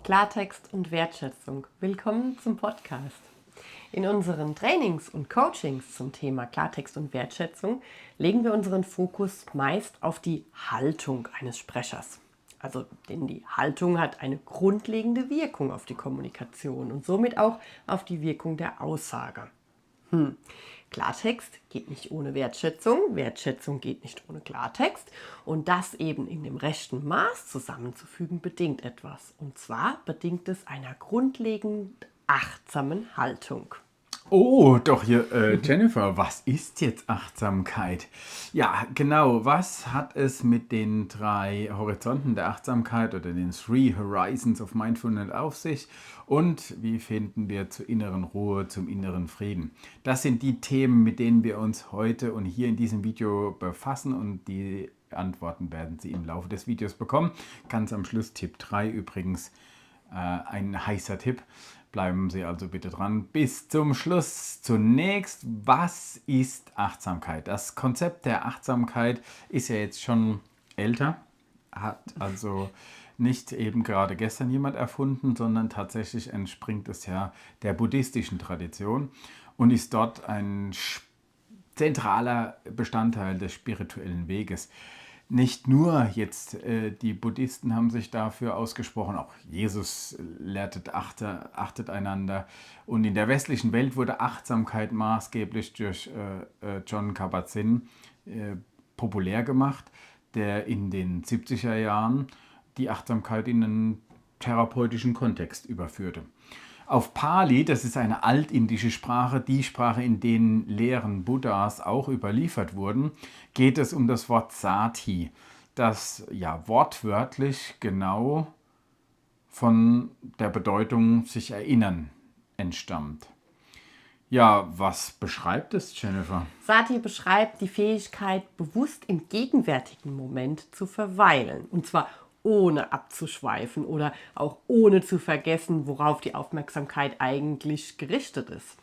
Klartext und Wertschätzung. Willkommen zum Podcast. In unseren Trainings und Coachings zum Thema Klartext und Wertschätzung legen wir unseren Fokus meist auf die Haltung eines Sprechers. Denn die Haltung hat eine grundlegende Wirkung auf die Kommunikation und somit auch auf die Wirkung der Aussage. Klartext geht nicht ohne Wertschätzung, Wertschätzung geht nicht ohne Klartext und das eben in dem rechten Maß zusammenzufügen bedingt etwas. Und zwar bedingt es einer grundlegend achtsamen Haltung. Oh, doch hier, Jennifer, was ist jetzt Achtsamkeit? Ja, genau, was hat es mit den 3 Horizonten der Achtsamkeit oder den 3 Horizons of Mindfulness auf sich? Und wie finden wir zur inneren Ruhe, zum inneren Frieden? Das sind die Themen, mit denen wir uns heute und hier in diesem Video befassen und die Antworten werden Sie im Laufe des Videos bekommen. Ganz am Schluss Tipp 3 übrigens, ein heißer Tipp. Bleiben Sie also bitte dran bis zum Schluss. Zunächst, was ist Achtsamkeit? Das Konzept der Achtsamkeit ist ja jetzt schon älter, hat also nicht eben gerade gestern jemand erfunden, sondern tatsächlich entspringt es ja der buddhistischen Tradition und ist dort ein zentraler Bestandteil des spirituellen Weges. Nicht nur jetzt die Buddhisten haben sich dafür ausgesprochen, auch Jesus lehrte, achtet einander. Und in der westlichen Welt wurde Achtsamkeit maßgeblich durch Jon Kabat-Zinn populär gemacht, der in den 70er Jahren die Achtsamkeit in einen therapeutischen Kontext überführte. Auf Pali, das ist eine altindische Sprache, die Sprache, in denen Lehren Buddhas auch überliefert wurden, geht es um das Wort Sati, das ja wortwörtlich genau von der Bedeutung sich erinnern entstammt. Ja, was beschreibt es, Jennifer? Sati beschreibt die Fähigkeit, bewusst im gegenwärtigen Moment zu verweilen. Und zwar ohne abzuschweifen oder auch ohne zu vergessen, worauf die Aufmerksamkeit eigentlich gerichtet ist.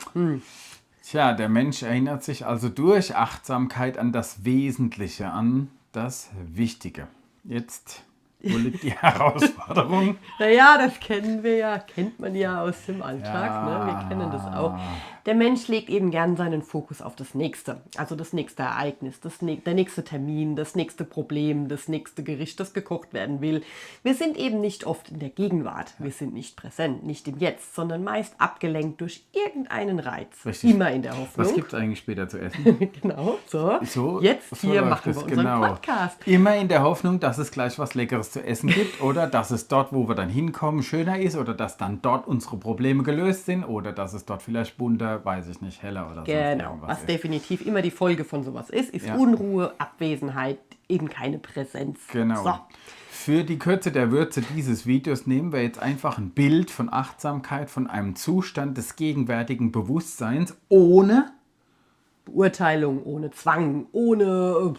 Tja, der Mensch erinnert sich also durch Achtsamkeit an das Wesentliche, an das Wichtige. Jetzt, wo liegt die Herausforderung? Naja, das kennt man ja aus dem Alltag, Ja. ne? Wir kennen das auch. Der Mensch legt eben gern seinen Fokus auf das Nächste, also das nächste Ereignis, der nächste Termin, das nächste Problem, das nächste Gericht, das gekocht werden will. Wir sind eben nicht oft in der Gegenwart, wir sind nicht präsent, nicht im Jetzt, sondern meist abgelenkt durch irgendeinen Reiz. Richtig. Immer in der Hoffnung. Was gibt es eigentlich später zu essen? Genau, so jetzt so hier läuft machen es, wir unseren genau. Podcast. Immer in der Hoffnung, dass es gleich was Leckeres zu essen gibt oder dass es dort, wo wir dann hinkommen, schöner ist oder dass dann dort unsere Probleme gelöst sind oder dass es dort vielleicht bunter, weiß ich nicht, heller oder so. Genau, was ist. definitiv immer die Folge von sowas ist Ja. Unruhe, Abwesenheit, eben keine Präsenz. Genau. So. Für die Kürze der Würze dieses Videos nehmen wir jetzt einfach ein Bild von Achtsamkeit, von einem Zustand des gegenwärtigen Bewusstseins ohne Beurteilung, ohne Zwang, ohne,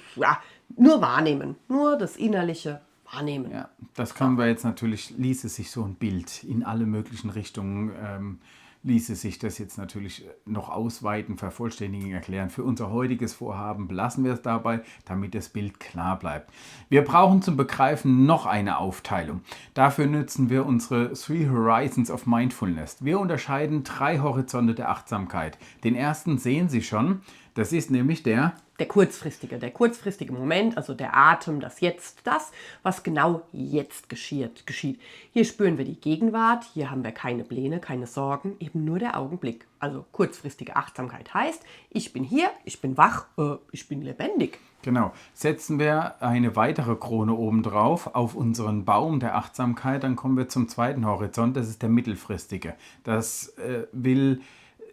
nur wahrnehmen. Nur das innerliche Wahrnehmen. Ja, das können wir jetzt natürlich, ließe sich so ein Bild in alle möglichen Richtungen, ließe sich das jetzt natürlich noch ausweiten, vervollständigen, erklären. Für unser heutiges Vorhaben belassen wir es dabei, damit das Bild klar bleibt. Wir brauchen zum Begreifen noch eine Aufteilung. Dafür nutzen wir unsere 3 Horizons of Mindfulness. Wir unterscheiden 3 Horizonte der Achtsamkeit. Den ersten sehen Sie schon, das ist nämlich der kurzfristige Moment, also der Atem, das Jetzt, das, was genau jetzt geschieht. Hier spüren wir die Gegenwart, hier haben wir keine Pläne, keine Sorgen, eben nur der Augenblick. Also kurzfristige Achtsamkeit heißt, ich bin hier, ich bin wach, ich bin lebendig. Genau. Setzen wir eine weitere Krone obendrauf auf unseren Baum der Achtsamkeit, dann kommen wir zum zweiten Horizont, das ist der mittelfristige. Das will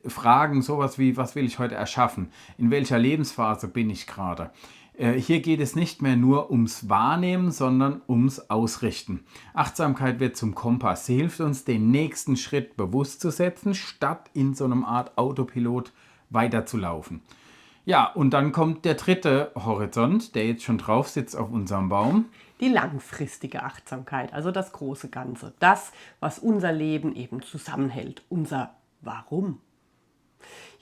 Fragen, sowas wie, was will ich heute erschaffen? In welcher Lebensphase bin ich gerade? Hier geht es nicht mehr nur ums Wahrnehmen, sondern ums Ausrichten. Achtsamkeit wird zum Kompass. Sie hilft uns, den nächsten Schritt bewusst zu setzen, statt in so einer Art Autopilot weiterzulaufen. Ja, und dann kommt der dritte Horizont, der jetzt schon drauf sitzt auf unserem Baum. Die langfristige Achtsamkeit, also das große Ganze. Das, was unser Leben eben zusammenhält. Unser Warum.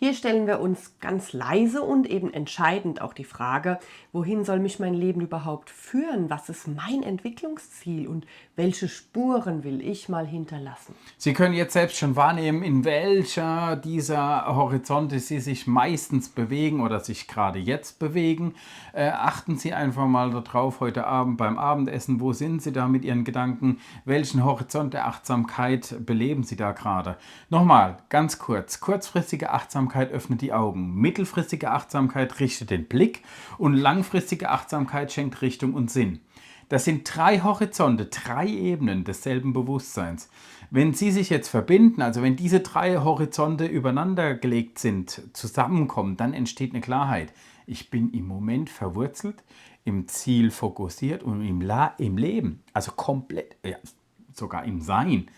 Hier stellen wir uns ganz leise und eben entscheidend auch die Frage, wohin soll mich mein Leben überhaupt führen? Was ist mein Entwicklungsziel und welche Spuren will ich mal hinterlassen? Sie können jetzt selbst schon wahrnehmen, in welcher dieser Horizonte Sie sich meistens bewegen oder sich gerade jetzt bewegen. Achten Sie einfach mal darauf, heute Abend beim Abendessen, wo sind Sie da mit Ihren Gedanken? Welchen Horizont der Achtsamkeit beleben Sie da gerade? Nochmal, ganz kurz. Kurzfristige Achtsamkeit öffnet die Augen. Mittelfristige Achtsamkeit richtet den Blick und langfristige Achtsamkeit schenkt Richtung und Sinn. Das sind 3 Horizonte, 3 Ebenen desselben Bewusstseins. Wenn sie sich jetzt verbinden, also wenn diese 3 Horizonte übereinander gelegt sind, zusammenkommen, dann entsteht eine Klarheit. Ich bin im Moment verwurzelt, im Ziel fokussiert und im Leben, also komplett, ja, sogar im Sein,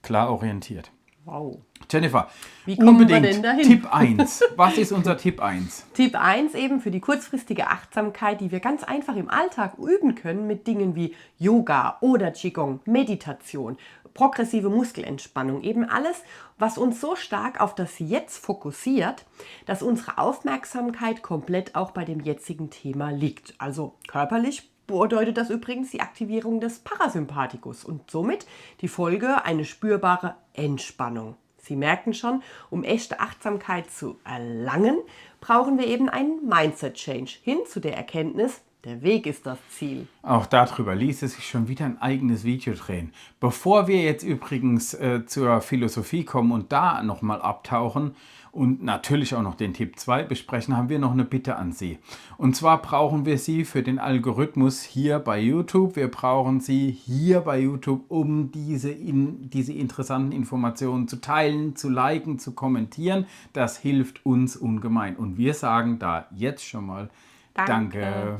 klar orientiert. Wow. Jennifer, Wie kommen wir unbedingt denn dahin? Tipp 1. Was ist unser Tipp 1? Tipp 1 eben für die kurzfristige Achtsamkeit, die wir ganz einfach im Alltag üben können mit Dingen wie Yoga oder Qigong, Meditation, progressive Muskelentspannung, eben alles, was uns so stark auf das Jetzt fokussiert, dass unsere Aufmerksamkeit komplett auch bei dem jetzigen Thema liegt. Also körperlich bedeutet das übrigens die Aktivierung des Parasympathikus und somit die Folge eine spürbare Entspannung. Sie merken schon, um echte Achtsamkeit zu erlangen, brauchen wir eben einen Mindset-Change hin zu der Erkenntnis, der Weg ist das Ziel. Auch darüber ließe sich schon wieder ein eigenes Video drehen. Bevor wir jetzt übrigens zur Philosophie kommen und da nochmal abtauchen und natürlich auch noch den Tipp 2 besprechen, haben wir noch eine Bitte an Sie. Und zwar brauchen wir Sie für den Algorithmus hier bei YouTube. Wir brauchen Sie hier bei YouTube, um diese interessanten Informationen zu teilen, zu liken, zu kommentieren. Das hilft uns ungemein. Und wir sagen da jetzt schon mal Danke.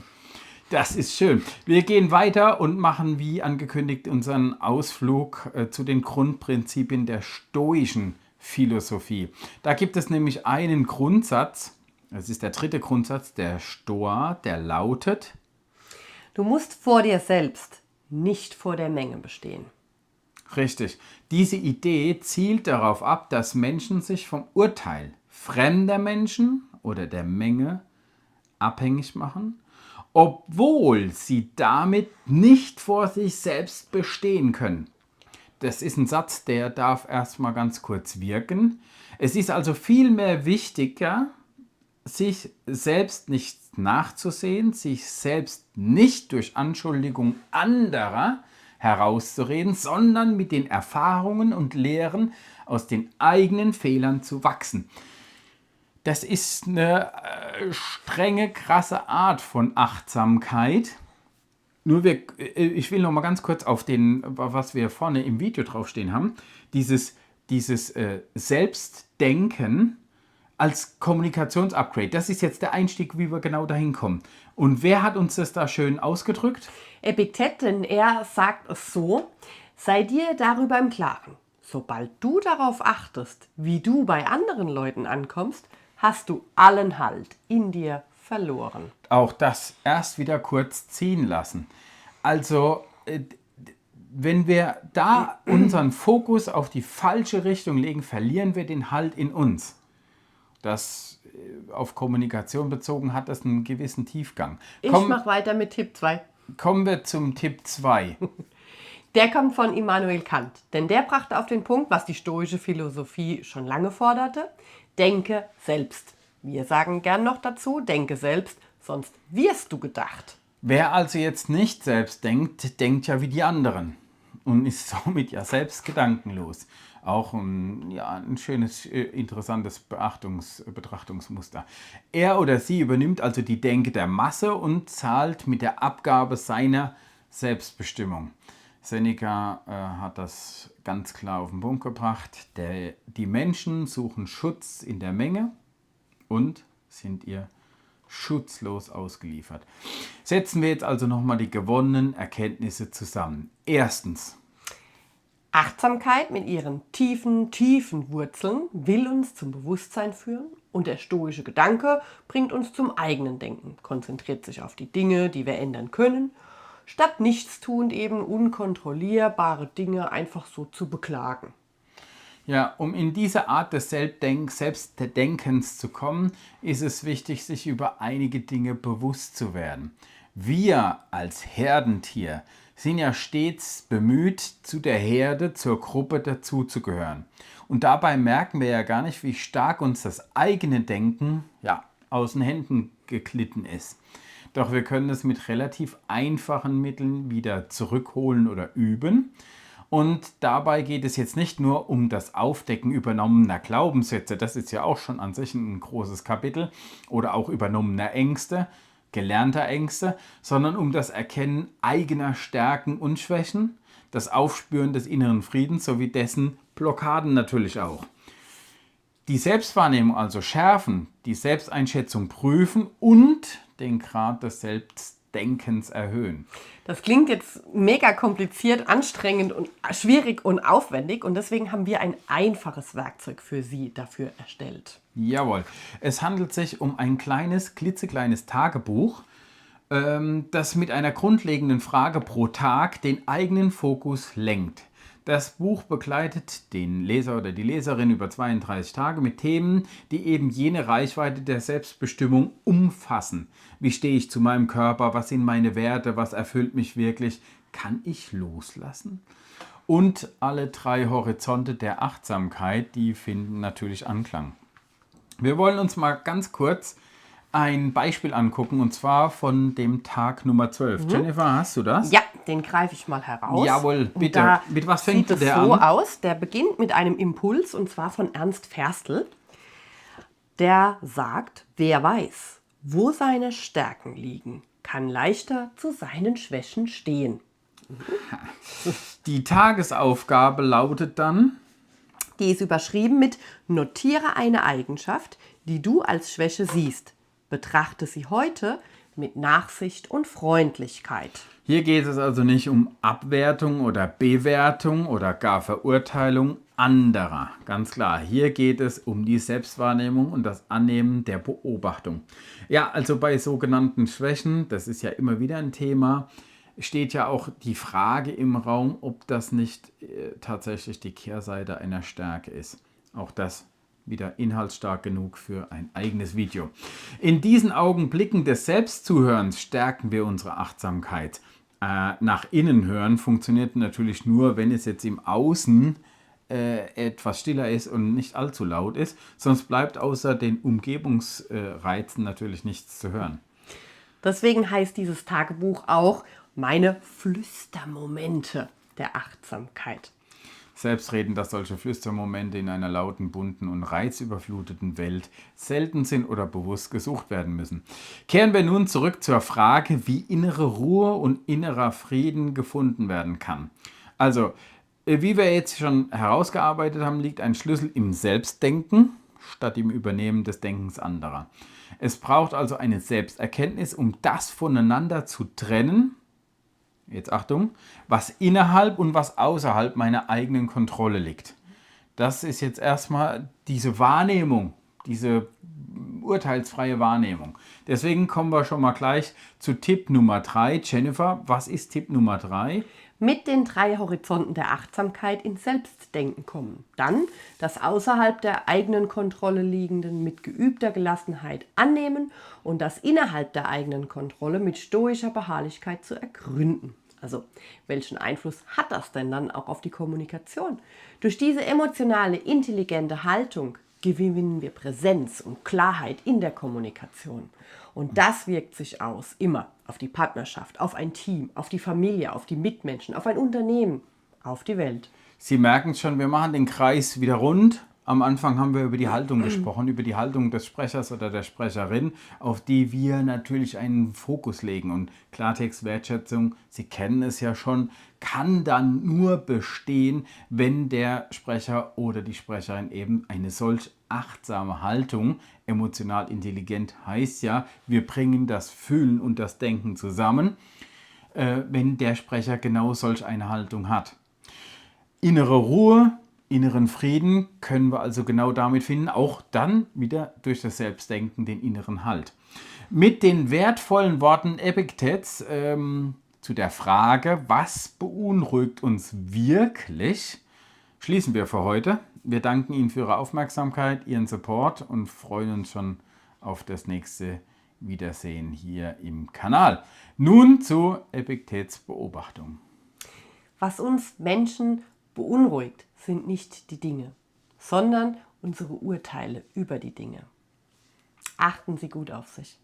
Das ist schön. Wir gehen weiter und machen wie angekündigt unseren Ausflug zu den Grundprinzipien der stoischen Philosophie. Da gibt es nämlich einen Grundsatz, das ist der 3. Grundsatz der Stoa, der lautet: Du musst vor dir selbst, nicht vor der Menge bestehen. Richtig. Diese Idee zielt darauf ab, dass Menschen sich vom Urteil fremder Menschen oder der Menge abhängig machen, obwohl sie damit nicht vor sich selbst bestehen können. Das ist ein Satz, der darf erstmal ganz kurz wirken. Es ist also vielmehr wichtiger, sich selbst nicht nachzusehen, sich selbst nicht durch Anschuldigung anderer herauszureden, sondern mit den Erfahrungen und Lehren aus den eigenen Fehlern zu wachsen. Das ist eine strenge, krasse Art von Achtsamkeit. Nur ich will noch mal ganz kurz auf was wir vorne im Video draufstehen haben, dieses Selbstdenken als Kommunikationsupgrade. Das ist jetzt der Einstieg, wie wir genau dahin kommen. Und wer hat uns das da schön ausgedrückt? Epiktet, denn er sagt es so: Sei dir darüber im Klaren. Sobald du darauf achtest, wie du bei anderen Leuten ankommst, hast du allen Halt in dir verloren. Auch das erst wieder kurz ziehen lassen. Also, wenn wir da unseren Fokus auf die falsche Richtung legen, verlieren wir den Halt in uns. Das auf Kommunikation bezogen hat das einen gewissen Tiefgang. Ich mache weiter mit Tipp 2. Kommen wir zum Tipp 2. Der kommt von Immanuel Kant, denn der brachte auf den Punkt, was die stoische Philosophie schon lange forderte: Denke selbst. Wir sagen gern noch dazu, denke selbst, sonst wirst du gedacht. Wer also jetzt nicht selbst denkt, denkt ja wie die anderen und ist somit ja selbst gedankenlos. Auch ein schönes, interessantes Betrachtungsmuster. Er oder sie übernimmt also die Denke der Masse und zahlt mit der Abgabe seiner Selbstbestimmung. Seneca hat das ganz klar auf den Punkt gebracht. Die Menschen suchen Schutz in der Menge und sind ihr schutzlos ausgeliefert. Setzen wir jetzt also nochmal die gewonnenen Erkenntnisse zusammen. Erstens: Achtsamkeit mit ihren tiefen Wurzeln will uns zum Bewusstsein führen und der stoische Gedanke bringt uns zum eigenen Denken, konzentriert sich auf die Dinge, die wir ändern können, statt nichtstuend eben unkontrollierbare Dinge einfach so zu beklagen. Ja, um in diese Art des Selbstdenkens zu kommen, ist es wichtig, sich über einige Dinge bewusst zu werden. Wir als Herdentier sind ja stets bemüht, zu der Herde, zur Gruppe dazuzugehören. Und dabei merken wir ja gar nicht, wie stark uns das eigene Denken aus den Händen geglitten ist. Doch wir können es mit relativ einfachen Mitteln wieder zurückholen oder üben. Und dabei geht es jetzt nicht nur um das Aufdecken übernommener Glaubenssätze, das ist ja auch schon an sich ein großes Kapitel, oder auch übernommener Ängste, gelernter Ängste, sondern um das Erkennen eigener Stärken und Schwächen, das Aufspüren des inneren Friedens sowie dessen Blockaden natürlich auch. Die Selbstwahrnehmung also schärfen, die Selbsteinschätzung prüfen und den Grad des Selbstdenkens erhöhen. Das klingt jetzt mega kompliziert, anstrengend und schwierig und aufwendig und deswegen haben wir ein einfaches Werkzeug für Sie dafür erstellt. Jawohl, es handelt sich um ein klitzekleines Tagebuch, das mit einer grundlegenden Frage pro Tag den eigenen Fokus lenkt. Das Buch begleitet den Leser oder die Leserin über 32 Tage mit Themen, die eben jene Reichweite der Selbstbestimmung umfassen. Wie stehe ich zu meinem Körper? Was sind meine Werte? Was erfüllt mich wirklich? Kann ich loslassen? Und alle 3 Horizonte der Achtsamkeit, die finden natürlich Anklang. Wir wollen uns mal ganz kurz ein Beispiel angucken, und zwar von dem Tag Nummer 12. Jennifer, hast du das? Ja, den greife ich mal heraus. Jawohl, bitte. Da mit was fängt sieht der es so an? aus. Der beginnt mit einem Impuls und zwar von Ernst Ferstl. Der sagt, wer weiß, wo seine Stärken liegen, kann leichter zu seinen Schwächen stehen. Die Tagesaufgabe lautet dann: Die ist überschrieben mit Notiere eine Eigenschaft, die du als Schwäche siehst. Betrachte sie heute mit Nachsicht und Freundlichkeit. Hier geht es also nicht um Abwertung oder Bewertung oder gar Verurteilung anderer. Ganz klar, hier geht es um die Selbstwahrnehmung und das Annehmen der Beobachtung. Ja, also bei sogenannten Schwächen, das ist ja immer wieder ein Thema, steht ja auch die Frage im Raum, ob das nicht tatsächlich die Kehrseite einer Stärke ist. Auch das wieder inhaltsstark genug für ein eigenes Video. In diesen Augenblicken des Selbstzuhörens stärken wir unsere Achtsamkeit. Nach innen hören funktioniert natürlich nur, wenn es jetzt im Außen etwas stiller ist und nicht allzu laut ist, sonst bleibt außer den Umgebungsreizen natürlich nichts zu hören. Deswegen heißt dieses Tagebuch auch meine Flüstermomente der Achtsamkeit. Selbstredend, dass solche Flüstermomente in einer lauten, bunten und reizüberfluteten Welt selten sind oder bewusst gesucht werden müssen. Kehren wir nun zurück zur Frage, wie innere Ruhe und innerer Frieden gefunden werden kann. Also, wie wir jetzt schon herausgearbeitet haben, liegt ein Schlüssel im Selbstdenken statt im Übernehmen des Denkens anderer. Es braucht also eine Selbsterkenntnis, um das voneinander zu trennen. Jetzt Achtung, was innerhalb und was außerhalb meiner eigenen Kontrolle liegt. Das ist jetzt erstmal diese Wahrnehmung, diese urteilsfreie Wahrnehmung. Deswegen kommen wir schon mal gleich zu Tipp Nummer 3. Jennifer, was ist Tipp Nummer 3? Mit den 3 Horizonten der Achtsamkeit ins Selbstdenken kommen. Dann das außerhalb der eigenen Kontrolle liegenden mit geübter Gelassenheit annehmen und das innerhalb der eigenen Kontrolle mit stoischer Beharrlichkeit zu ergründen. Also, welchen Einfluss hat das denn dann auch auf die Kommunikation? Durch diese emotionale, intelligente Haltung gewinnen wir Präsenz und Klarheit in der Kommunikation. Und das wirkt sich aus, immer auf die Partnerschaft, auf ein Team, auf die Familie, auf die Mitmenschen, auf ein Unternehmen, auf die Welt. Sie merken es schon, wir machen den Kreis wieder rund. Am Anfang haben wir über die Haltung gesprochen, über die Haltung des Sprechers oder der Sprecherin, auf die wir natürlich einen Fokus legen. Und Klartext, Wertschätzung, Sie kennen es ja schon, kann dann nur bestehen, wenn der Sprecher oder die Sprecherin eben eine solch achtsame Haltung, emotional intelligent heißt ja, wir bringen das Fühlen und das Denken zusammen, wenn der Sprecher genau solch eine Haltung hat. Innere Ruhe, inneren Frieden können wir also genau damit finden, auch dann wieder durch das Selbstdenken den inneren Halt. Mit den wertvollen Worten Epiktets zu der Frage, was beunruhigt uns wirklich, schließen wir für heute. Wir danken Ihnen für Ihre Aufmerksamkeit, Ihren Support und freuen uns schon auf das nächste Wiedersehen hier im Kanal. Nun zur Epiktetsbeobachtung. Was uns Menschen beunruhigt, sind nicht die Dinge, sondern unsere Urteile über die Dinge. Achten Sie gut auf sich.